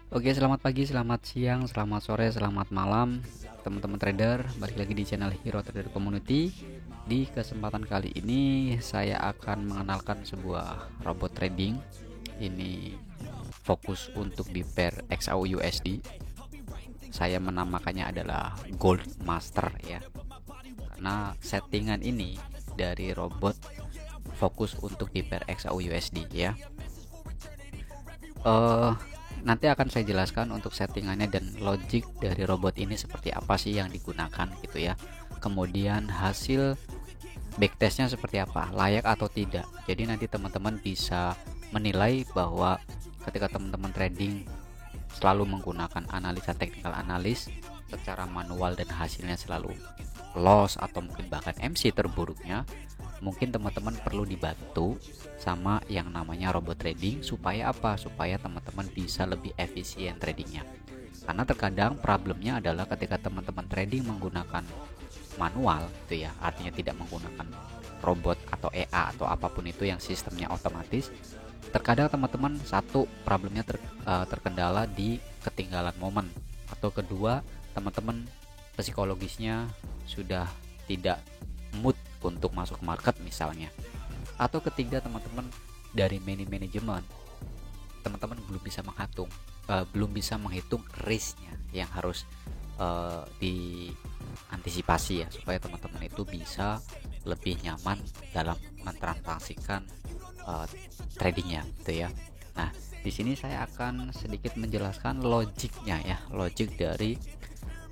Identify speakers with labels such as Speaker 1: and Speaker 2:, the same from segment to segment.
Speaker 1: Oke, selamat pagi, selamat siang, selamat sore, selamat malam, teman-teman trader. Balik lagi di channel Hero Trader Community. Di kesempatan kali ini saya akan mengenalkan sebuah robot trading. Ini fokus untuk di pair XAU USD. Saya menamakannya adalah Gold Master ya. Karena settingan ini dari robot fokus untuk di pair XAU USD ya. eh Nanti akan saya jelaskan untuk settingannya dan logic dari robot ini seperti apa sih yang digunakan gitu ya. Kemudian hasil backtestnya seperti apa, layak atau tidak. Jadi nanti teman-teman bisa menilai bahwa ketika teman-teman trading selalu menggunakan analisa technical analis secara manual dan hasilnya selalu loss atau mungkin bahkan MC terburuknya, mungkin teman-teman perlu dibantu sama yang namanya robot trading supaya apa? Supaya teman-teman bisa lebih efisien tradingnya. Karena terkadang problemnya adalah ketika teman-teman trading menggunakan manual itu ya, artinya tidak menggunakan robot atau EA atau apapun itu yang sistemnya otomatis. Terkadang teman-teman satu problemnya terkendala di ketinggalan momen, atau kedua teman-teman psikologisnya sudah tidak mood untuk masuk market misalnya, atau ketiga teman-teman dari manajemen teman-teman belum bisa menghitung risknya yang harus diantisipasi ya, supaya teman-teman itu bisa lebih nyaman dalam mentransaksikan tradingnya gitu ya. Nah, di sini saya akan sedikit menjelaskan logiknya ya, logik dari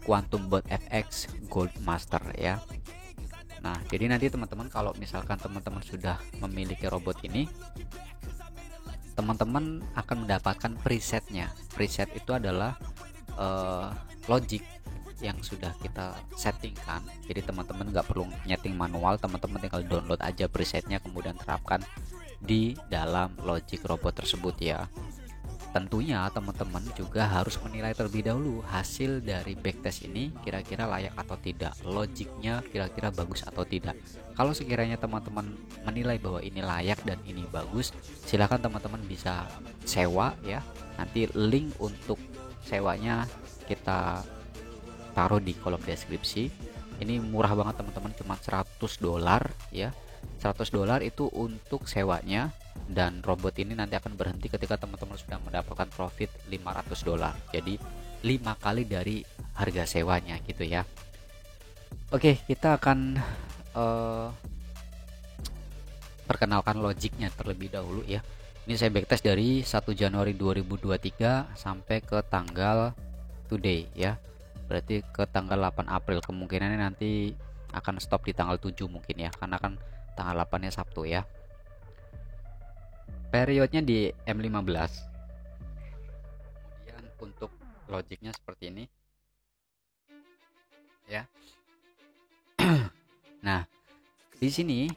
Speaker 1: Quantum Bot FX Gold Master ya. Nah, jadi nanti teman-teman kalau misalkan teman-teman sudah memiliki robot ini, teman-teman akan mendapatkan presetnya. Preset itu adalah logic yang sudah kita settingkan. Jadi teman-teman nggak perlu nyeting manual, teman-teman tinggal download aja presetnya kemudian terapkan di dalam logic robot tersebut ya. Tentunya teman-teman juga harus menilai terlebih dahulu hasil dari backtest ini kira-kira layak atau tidak, logiknya kira-kira bagus atau tidak. Kalau sekiranya teman-teman menilai bahwa ini layak dan ini bagus, silahkan teman-teman bisa sewa ya. Nanti link untuk sewanya kita taruh di kolom deskripsi. Ini murah banget teman-teman, cuma $100 ya. $100 itu untuk sewanya, dan robot ini nanti akan berhenti ketika teman-teman sudah mendapatkan profit $500. Jadi 5 kali dari harga sewanya gitu ya. Oke, kita akan perkenalkan logiknya terlebih dahulu ya. Ini saya backtest dari 1 Januari 2023 sampai ke tanggal today ya. Berarti ke tanggal 8 April. Kemungkinannya nanti akan stop di tanggal 7 mungkin ya, karena kan tanggal 8-nya Sabtu ya. Periodnya di M15. Kemudian untuk logiknya seperti ini ya. Nah, di sini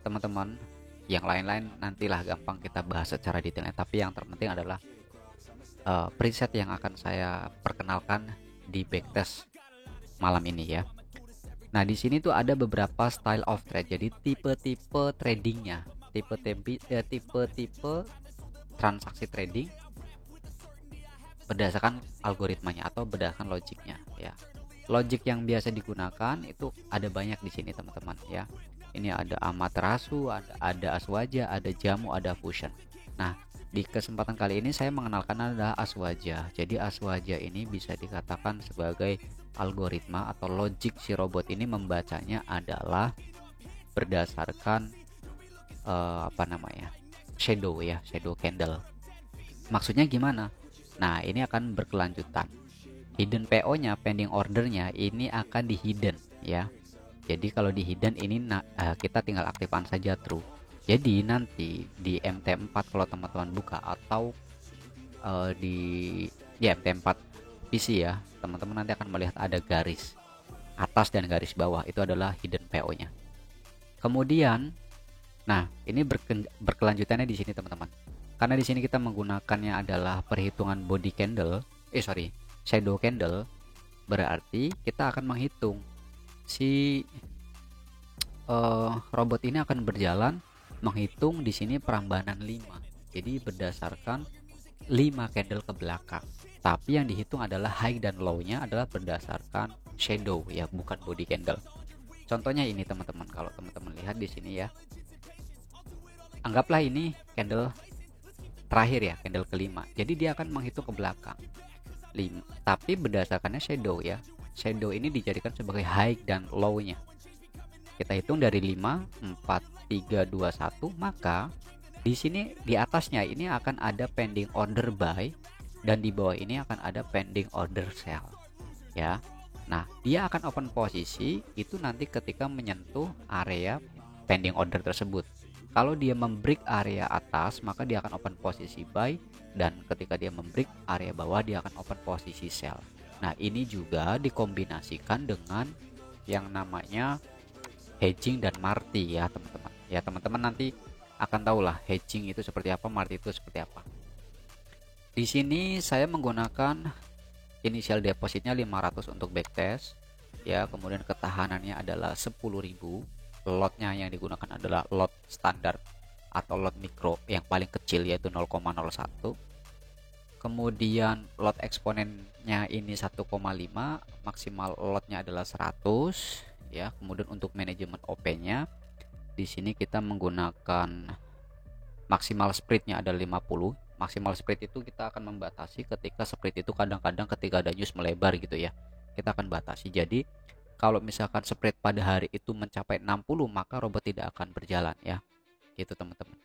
Speaker 1: teman-teman, yang lain-lain nantilah gampang kita bahas secara detailnya, tapi yang terpenting adalah preset yang akan saya perkenalkan di backtest malam ini ya. Nah, di sini tuh ada beberapa style of trade. Jadi tipe-tipe tradingnya, tipe-tipe transaksi trading berdasarkan algoritmanya atau berdasarkan logiknya ya. Logik yang biasa digunakan itu ada banyak di sini teman-teman ya. Ini ada Amaterasu, ada Aswaja, ada Jamu, ada Fusion. Nah, di kesempatan kali ini saya mengenalkan adalah Aswaja. Jadi Aswaja ini bisa dikatakan sebagai algoritma atau logik si robot ini membacanya adalah berdasarkan shadow ya, shadow candle. Maksudnya gimana? Nah, ini akan berkelanjutan. Hidden PO nya, pending ordernya ini akan di hidden ya. Jadi kalau di hidden ini kita tinggal aktifkan saja true. Jadi nanti di MT4 kalau teman-teman buka, atau di MT4 PC ya, teman-teman nanti akan melihat ada garis atas dan garis bawah, itu adalah hidden PO nya. Kemudian nah, ini berkelanjutannya di sini teman-teman. Karena di sini kita menggunakannya adalah perhitungan body candle, shadow candle, berarti kita akan menghitung si robot ini akan berjalan menghitung di sini perambanan 5. Jadi berdasarkan 5 candle ke belakang. Tapi yang dihitung adalah high dan low-nya adalah berdasarkan shadow ya, bukan body candle. Contohnya ini teman-teman, kalau teman-teman lihat di sini ya. Anggaplah ini candle terakhir ya, candle kelima. Jadi dia akan menghitung ke belakang. Tapi berdasarkannya shadow ya. Shadow ini dijadikan sebagai high dan low-nya. Kita hitung dari 5, 4, 3, 2, 1, maka di sini di atasnya ini akan ada pending order buy dan di bawah ini akan ada pending order sell ya. Nah, dia akan open posisi itu nanti ketika menyentuh area pending order tersebut. Kalau dia membreak area atas, maka dia akan open posisi buy, dan ketika dia membreak area bawah, dia akan open posisi sell. Nah, ini juga dikombinasikan dengan yang namanya hedging dan marti ya teman-teman. Ya teman-teman nanti akan tahulah hedging itu seperti apa, marti itu seperti apa. Di sini saya menggunakan initial depositnya 500 untuk backtest ya, kemudian ketahanannya adalah 10.000. Lotnya yang digunakan adalah lot standar atau lot mikro yang paling kecil yaitu 0,01. Kemudian lot eksponennya ini 1,5, maksimal lotnya adalah 100 ya. Kemudian untuk manajemen OP-nya di sini kita menggunakan maksimal spreadnya ada 50. Maksimal spread itu kita akan membatasi ketika spread itu kadang-kadang ketika ada news melebar gitu ya, kita akan batasi. Jadi kalau misalkan spread pada hari itu mencapai 60, maka robot tidak akan berjalan ya, gitu teman-teman.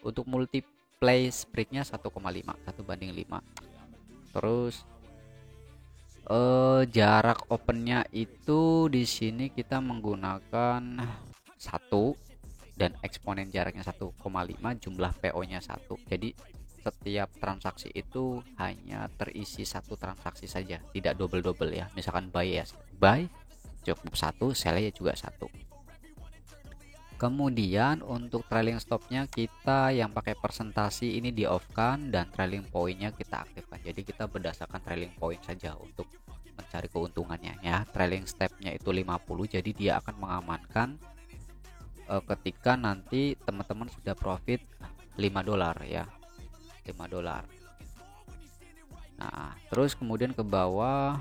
Speaker 1: Untuk multiply spreadnya 1,5, 1/5. Terus jarak opennya itu di sini kita menggunakan 1 dan eksponen jaraknya 1,5, jumlah PO nya 1. Jadi setiap transaksi itu hanya terisi satu transaksi saja, tidak double-double ya. Misalkan buy ya, buy cukup 1, sell ya juga 1. Kemudian untuk trailing stopnya kita yang pakai persentasi ini di off kan, dan trailing pointnya kita aktifkan. Jadi kita berdasarkan trailing point saja untuk mencari keuntungannya ya. Trailing stepnya itu 50, jadi dia akan mengamankan ketika nanti teman-teman sudah profit $5 ya, $5. Nah terus kemudian ke bawah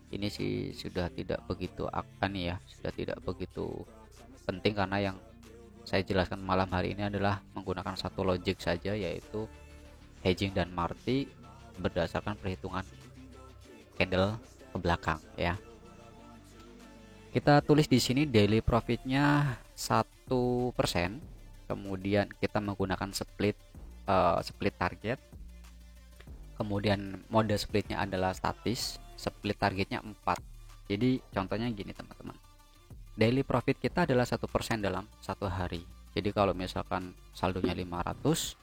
Speaker 1: ini sih sudah tidak begitu akan ya, sudah tidak begitu penting karena yang saya jelaskan malam hari ini adalah menggunakan satu logic saja, yaitu hedging dan marti berdasarkan perhitungan candle ke belakang ya. Kita tulis di sini daily profitnya 1%, kemudian kita menggunakan split target, kemudian mode splitnya adalah statis, split targetnya 4. Jadi contohnya gini teman-teman, daily profit kita adalah 1% dalam satu hari. Jadi kalau misalkan saldonya 500,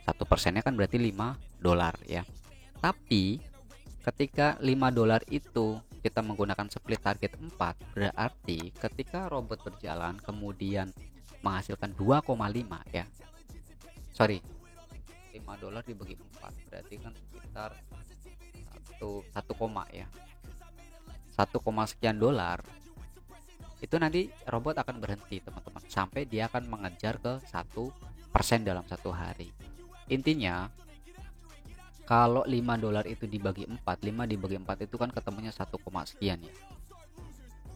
Speaker 1: 1%-nya kan berarti $5 ya. Tapi ketika $5 itu kita menggunakan split target 4, berarti ketika robot berjalan kemudian menghasilkan 2,5 ya. Sorry, $5 dibagi 4 berarti kan sekitar 1, ya. 1, sekian dolar. Itu nanti robot akan berhenti teman-teman sampai dia akan mengejar ke 1% dalam satu hari. Intinya kalau $5 itu dibagi 4, 5 dibagi 4 itu kan ketemunya 1, sekian ya.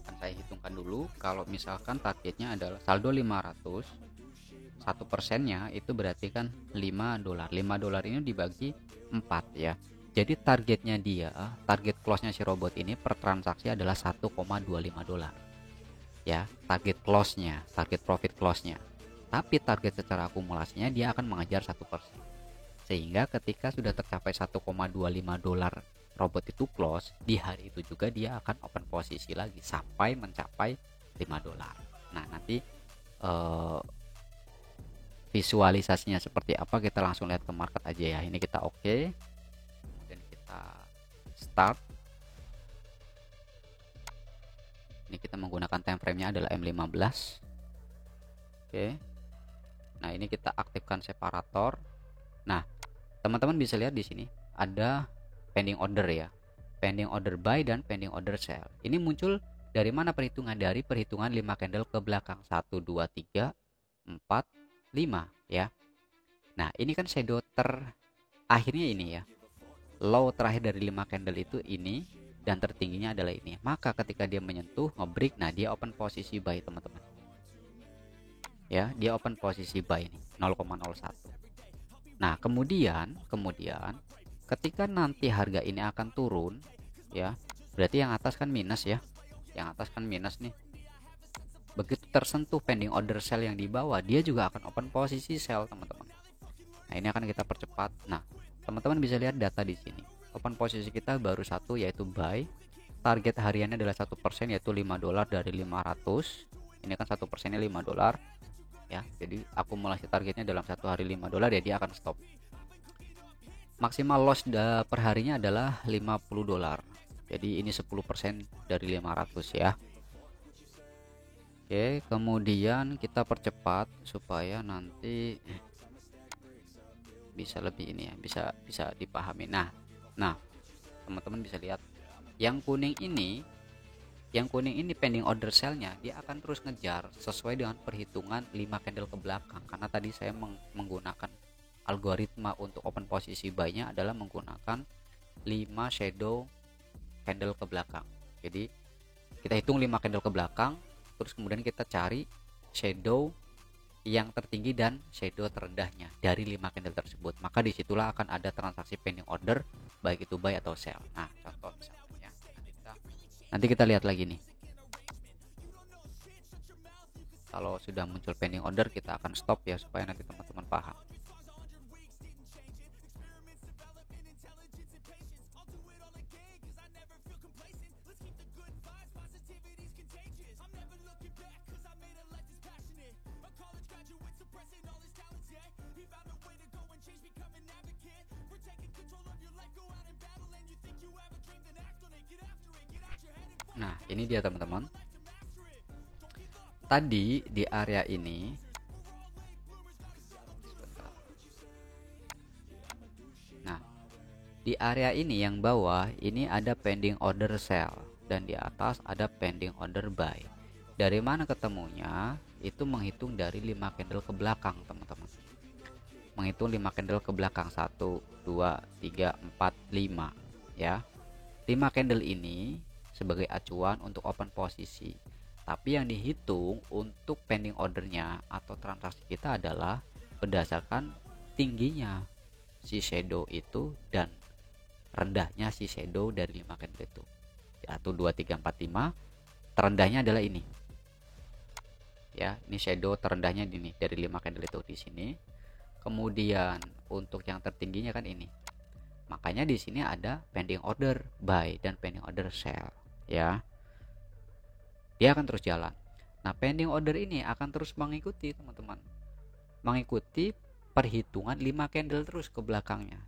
Speaker 1: Akan saya hitungkan dulu. Kalau misalkan targetnya adalah saldo 500, 1%-nya itu berarti kan $5. $5 ini dibagi 4 ya. Jadi targetnya dia, target close-nya si robot ini per transaksi adalah $1,25 ya, target close-nya, target profit close-nya. Tapi target secara akumulasinya dia akan mengejar 1%. Sehingga ketika sudah tercapai $1,25 robot itu close, di hari itu juga dia akan open posisi lagi sampai mencapai $5. Nah nanti visualisasinya seperti apa kita langsung lihat ke market aja ya. Ini kita oke, dan kita start. Ini kita menggunakan time frame nya adalah M15. Oke, nah ini kita aktifkan separator. Nah teman-teman bisa lihat di sini ada pending order ya, pending order buy dan pending order sell. Ini muncul dari mana perhitungan? Dari perhitungan 5 candle ke belakang, 1, 2, 3, 4, 5 ya. Nah ini kan shadow akhirnya ini ya, low terakhir dari 5 candle itu ini, dan tertingginya adalah ini. Maka ketika dia menyentuh nge-break, nah dia open posisi buy teman-teman ya, dia open posisi buy nih 0,01. Nah kemudian ketika nanti harga ini akan turun ya, berarti yang atas kan minus ya, yang atas kan minus nih. Begitu tersentuh pending order sell yang di bawah, dia juga akan open posisi sell teman-teman. Nah ini akan kita percepat. Nah teman-teman bisa lihat data di sini, open posisi kita baru satu, yaitu buy. Target hariannya adalah 1%, yaitu $5 dari 500. Ini kan 1%-nya $5 ya, jadi akumulasi targetnya dalam satu hari $5 ya, dia akan stop. Maksimal loss per harinya adalah $50, jadi ini 10% dari 500 ya. Oke, kemudian kita percepat supaya nanti bisa lebih ini ya, bisa dipahami. Nah teman-teman bisa lihat yang kuning ini pending order sell-nya, dia akan terus ngejar sesuai dengan perhitungan 5 candle ke belakang. Karena tadi saya menggunakan algoritma untuk open posisi buy-nya adalah menggunakan 5 shadow candle ke belakang. Jadi kita hitung 5 candle ke belakang, terus kemudian kita cari shadow yang tertinggi dan shadow terendahnya dari 5 candle tersebut. Maka disitulah akan ada transaksi pending order, baik itu buy atau sell. Nah contoh misalnya, nanti kita lihat lagi nih, kalau sudah muncul pending order kita akan stop ya, supaya nanti teman-teman paham. Nah ini dia teman-teman, tadi di area ini di area ini yang bawah ini ada pending order sell, dan di atas ada pending order buy. Dari mana ketemunya? Itu menghitung dari 5 candle ke belakang teman-teman, menghitung 5 candle ke belakang, 1 2 3 4 5 ya. 5 candle ini sebagai acuan untuk open posisi, tapi yang dihitung untuk pending ordernya atau transaksi kita adalah berdasarkan tingginya si shadow itu dan rendahnya si shadow dari 5 candle itu. 1 2 3 4 5, terendahnya adalah ini ya, ini shadow terendahnya ini dari 5 candle itu di sini. Kemudian untuk yang tertingginya kan ini, makanya di sini ada pending order buy dan pending order sell ya, dia akan terus jalan. Nah pending order ini akan terus mengikuti teman-teman, mengikuti perhitungan 5 candle terus ke belakangnya.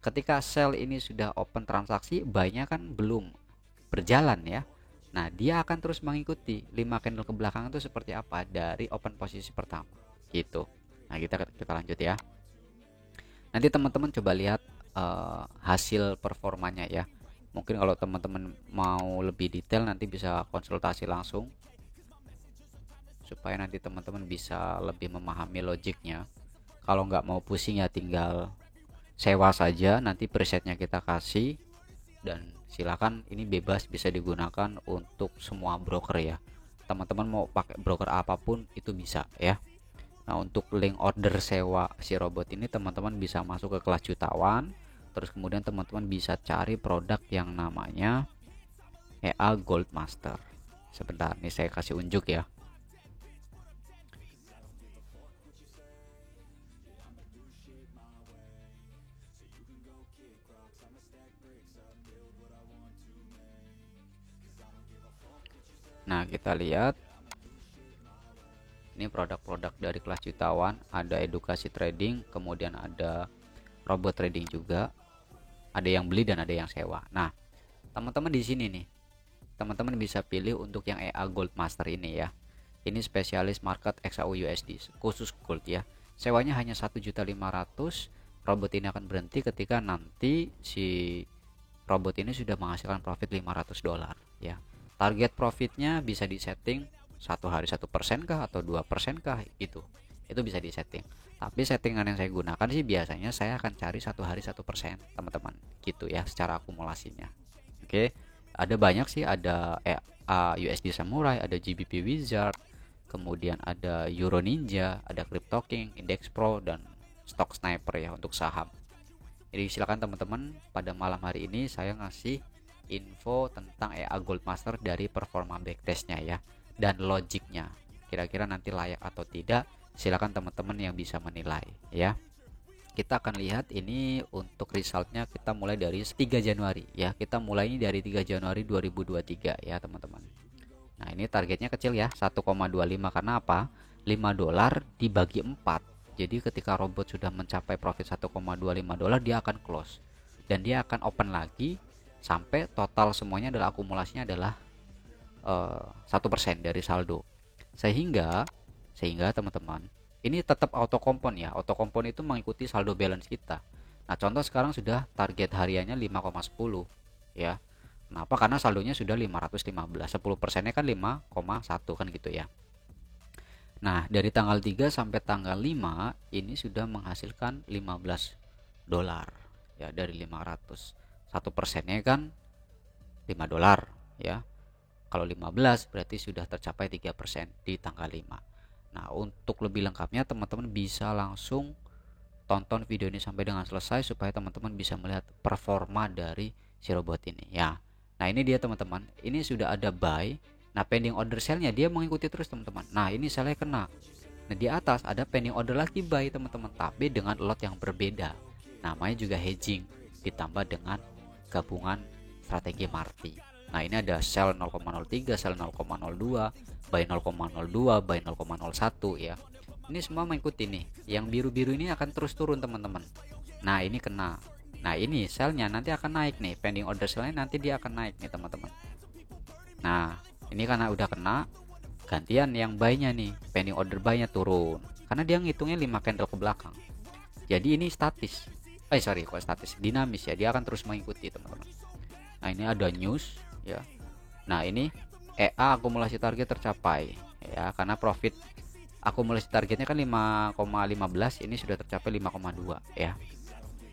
Speaker 1: Ketika sell ini sudah open transaksi, buy-nya kan belum berjalan ya. Nah dia akan terus mengikuti 5 candle ke belakang itu seperti apa dari open posisi pertama gitu. Nah kita lanjut ya. Nanti teman-teman coba lihat hasil performanya ya. Mungkin kalau teman-teman mau lebih detail nanti bisa konsultasi langsung, supaya nanti teman-teman bisa lebih memahami logiknya. Kalau nggak mau pusing ya tinggal sewa saja, nanti presetnya kita kasih, dan silakan ini bebas bisa digunakan untuk semua broker ya. Teman-teman mau pakai broker apapun itu bisa ya. Nah untuk link order sewa si robot ini teman-teman bisa masuk ke kelas jutawan. Terus kemudian teman-teman bisa cari produk yang namanya EA Gold Master. Sebentar nih saya kasih unjuk ya. Nah kita lihat ini produk-produk dari kelas jutawan, ada edukasi trading, kemudian ada robot trading juga, ada yang beli dan ada yang sewa. Nah teman-teman di sini nih, teman-teman bisa pilih untuk yang EA Gold Master ini ya. Ini spesialis market XAU USD khusus gold ya. Sewanya hanya 1.500.000. Robot ini akan berhenti ketika nanti si robot ini sudah menghasilkan profit $500 ya. Target profitnya bisa disetting satu hari 1% kah atau 2% kah itu. itu bisa disetting. Tapi settingan yang saya gunakan sih biasanya saya akan cari 1 hari 1%, teman-teman, gitu ya, secara akumulasinya. Oke, ada banyak sih, ada USD Samurai, ada GBP Wizard, kemudian ada Euro Ninja, ada Crypto King, Index Pro, dan Stock Sniper ya untuk saham. Jadi silakan teman-teman, pada malam hari ini saya ngasih info tentang EA Gold Master dari performa backtestnya ya, dan logiknya. Kira-kira nanti layak atau tidak, silakan teman-teman yang bisa menilai ya. Kita akan lihat ini untuk resultnya, kita mulai dari 3 Januari ya. Kita mulai ini dari 3 Januari 2023 ya teman-teman. Nah ini targetnya kecil ya, 1,25. Karena apa? 5 dolar dibagi 4. Jadi ketika robot sudah mencapai profit 1,25 dolar, dia akan close dan dia akan open lagi sampai total semuanya adalah akumulasinya adalah 1% dari saldo. Sehingga teman-teman, ini tetap auto compone ya. Auto compone itu mengikuti saldo balance kita. Nah contoh sekarang sudah target hariannya 5,10 ya. Kenapa? Karena saldonya sudah 515. 10%-nya kan 5,1 kan gitu ya. Nah dari tanggal 3 sampai tanggal 5 ini sudah menghasilkan 15 dolar ya, dari 500. 1%-nya kan 5 dolar ya. Kalau 15 berarti sudah tercapai 3% di tanggal 5. Nah untuk lebih lengkapnya teman-teman bisa langsung tonton video ini sampai dengan selesai supaya teman-teman bisa melihat performa dari si robot ini ya. Nah ini dia teman-teman, ini sudah ada buy. Nah pending order sell-nya dia mengikuti terus teman-teman. Nah ini sell-nya kena. Nah di atas ada pending order lagi buy teman-teman, tapi dengan lot yang berbeda. Namanya juga hedging ditambah dengan gabungan strategi Marti. Nah ini ada sell 0,03, sell 0,02, buy 0,02, buy 0,01 ya. Ini semua mengikuti nih. Yang biru-biru ini akan terus turun teman-teman. Nah ini kena. Nah ini sell-nya nanti akan naik nih, pending order sell-nya nanti dia akan naik nih teman-teman. Nah ini karena udah kena, gantian yang buy-nya nih, pending order buy-nya turun karena dia ngitungnya 5 candle ke belakang. Jadi ini statis. Kok statis, dinamis ya, dia akan terus mengikuti teman-teman. Nah ini ada news ya. Nah ini EA akumulasi target tercapai ya, karena profit akumulasi targetnya kan 5,15, ini sudah tercapai 5,2 ya.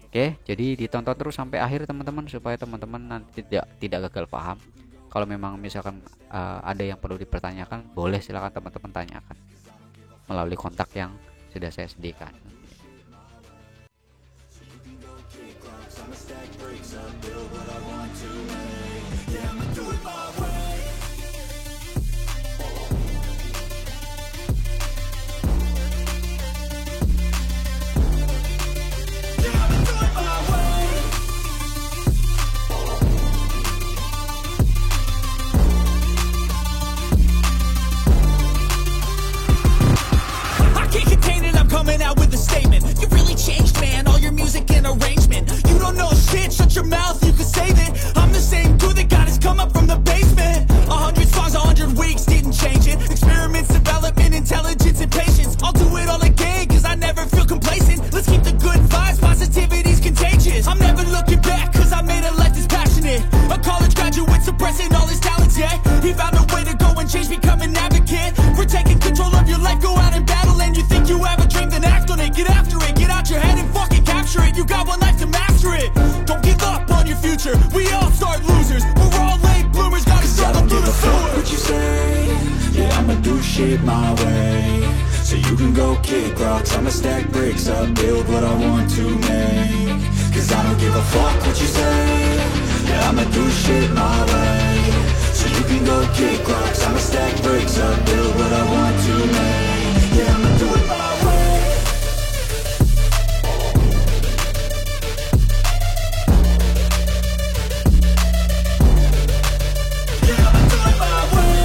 Speaker 1: Oke, jadi ditonton terus sampai akhir teman-teman supaya teman-teman nanti tidak gagal paham. Kalau memang misalkan ada yang perlu dipertanyakan, boleh silakan teman-teman tanyakan melalui kontak yang sudah saya sediakan.
Speaker 2: Coming out with a statement. You really changed, man. All your music and arrangement. You don't know shit. Shut your mouth. You can save it. I'm the same dude that got his come up from the basement. 100 songs, 100 weeks didn't change it. Experiments, development, intelligence, and patience. I'll do it all again, cause I never feel complacent. Let's keep the good vibes. Positivity's contagious. I'm never looking back, cause I made a life that's passionate. A college graduate suppressing all his talents, yeah. He found a way to go and change, become an advocate. For taking control of your life, go out and battle. And you think you have a dream, then act on it. Get after it, get out your head and fucking capture it. You got one life to master it. Don't give up on your future. We all start losers. We're all late bloomers, gotta struggle through the sewer.
Speaker 3: What you say? Yeah, I'ma do shit my way. So you can go kick rocks, I'ma stack bricks up, build what I want to make. Cause I don't give a fuck what you say. Yeah, I'ma do shit my way. So you can go kick rocks, I'ma stack bricks up, build what I want to make. Yeah, I'ma do it my way. Yeah, I'ma do it my way.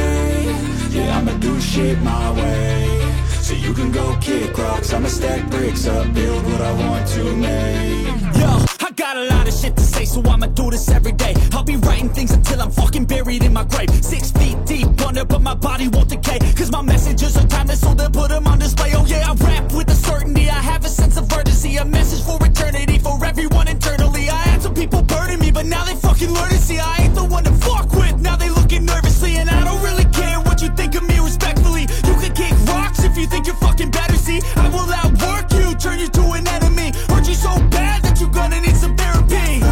Speaker 3: say? Yeah, I'ma do shit my way. So you can go kick rocks, I'ma stack bricks up, build what I want to make.
Speaker 2: Yo, I got a lot of shit to say, so I'ma do this every day. I'll be writing things until I'm fucking buried in my grave. 6 feet deep under, but my body won't decay. Cause my messages are timeless, so they'll put them on display. Oh yeah, I rap with a certainty, I have a sense of urgency. A message for eternity, for everyone internally. I had some people burning me, but now they fucking learn to see I ain't the one to fuck with, now they looking nervously. And I don't really care what you think of me respectfully. You can kick rocks if you think you're fucking better, see I will outwork you, turn you to an enemy. Hurt you so bad that you're gonna need some therapy.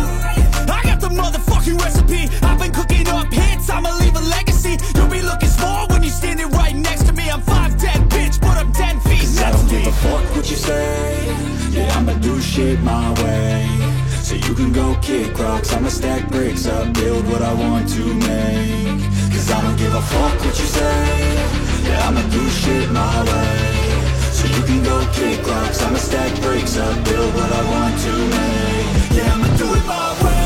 Speaker 2: I got the motherfucking recipe, I've been cooking up hits, I'ma leave a legacy. You'll be looking small when you're standing right next to me. I'm 5'10", bitch, but I'm 10 feet.
Speaker 3: I don't give a fuck what you say. Yeah, I'ma do shit my way. So you can go kick rocks, I'ma stack bricks up, build what I want to make. Cause I don't give a fuck what you say. Yeah, I'ma do shit my way. So you can go kick rocks, I'ma stack bricks up, build what I want to make. Yeah, I'ma do it my way.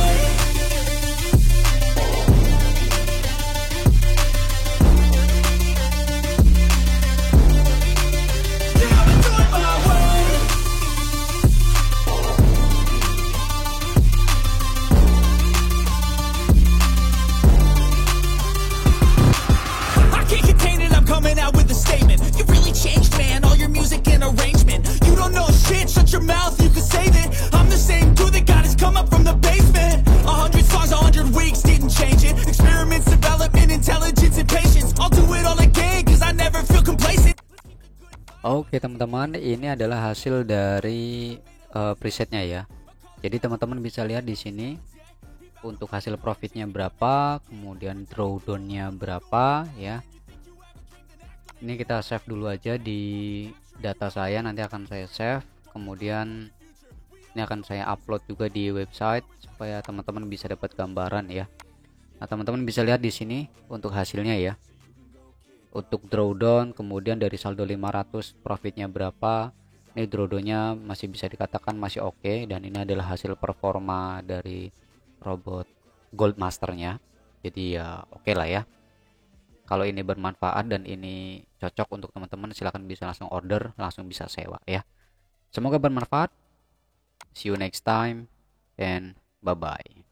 Speaker 3: Yeah, I'ma do it my way.
Speaker 2: I can't contain it, I'm coming out with a statement. You really changed, man, all your music and arrangement. You don't know shit, shut your mouth, you can save it. I'm the same dude that got his come up from the basement. 100 songs, 100 weeks, didn't change it. Experiments, development, intelligence, and patience. I'll do it all again, cause I never feel complacent.
Speaker 1: Oke teman-teman, ini adalah hasil dari presetnya ya. Jadi teman-teman bisa lihat di sini untuk hasil profitnya berapa, kemudian drawdownnya berapa ya. Ini kita save dulu aja di data saya, nanti akan saya save. Kemudian ini akan saya upload juga di website supaya teman-teman bisa dapat gambaran ya. Nah teman-teman bisa lihat di sini untuk hasilnya ya. Untuk drawdown, kemudian dari saldo 500 profitnya berapa. Ini drawdownnya masih bisa dikatakan masih oke, dan ini adalah hasil performa dari robot Gold Masternya. Jadi ya oke lah ya. Kalau ini bermanfaat dan ini cocok untuk teman-teman, silahkan bisa langsung order, langsung bisa sewa ya. Semoga bermanfaat. See you next time and bye bye.